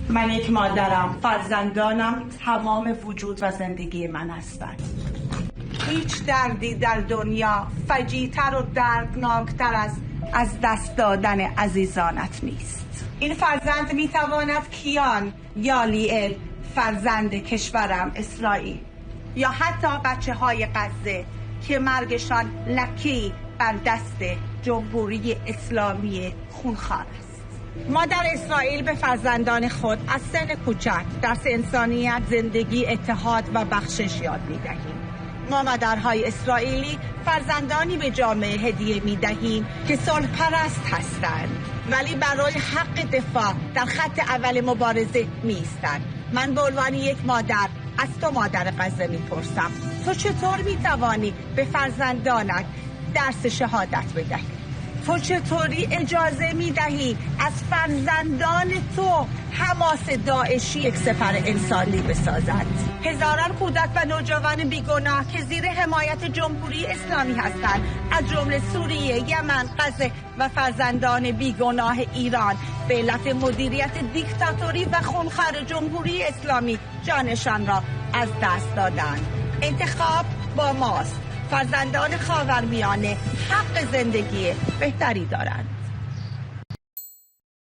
من یک مادرم، فرزندانم تمام وجود و زندگی من هستند. هیچ دردی در دنیا فجیع‌تر و دردناکتر از دست دادن عزیزانت نیست. این فرزند میتواند کیان یا لیئل، فرزند کشورم اسرائیل، یا حتی بچه‌های غزه که مرگشان لکی بر دست جمهوری اسلامی خونخوار است. ما در اسرائیل به فرزندان خود از سن کوچک درس انسانیت، زندگی، اتحاد و بخشش یاد می‌دهیم. ما مادرهای اسرائیلی فرزندانی به جامعه هدیه می‌دهیم که صلح پرست هستند ولی برای حق دفاع در خط اول مبارزه می‌ایستند. من به عنوان یک مادر از تو مادر غزه می‌پرسم، تو چطور می‌توانی به فرزندانت درس شهادت بدهی؟ تو چطوری اجازه میدهی از فرزندان تو حماس داعشی یک سپر انسانی بسازد؟ هزاران کودک و نوجوان بیگناه که زیر حمایت جمهوری اسلامی هستند، از جمله سوریه، یمن، غزه و فرزندان بیگناه ایران به علت مدیریت دیکتاتوری و خونخوار جمهوری اسلامی جانشان را از دست دادند. انتخاب با ماست. فرزندان خاورمیانه حق زندگی بهتری دارند.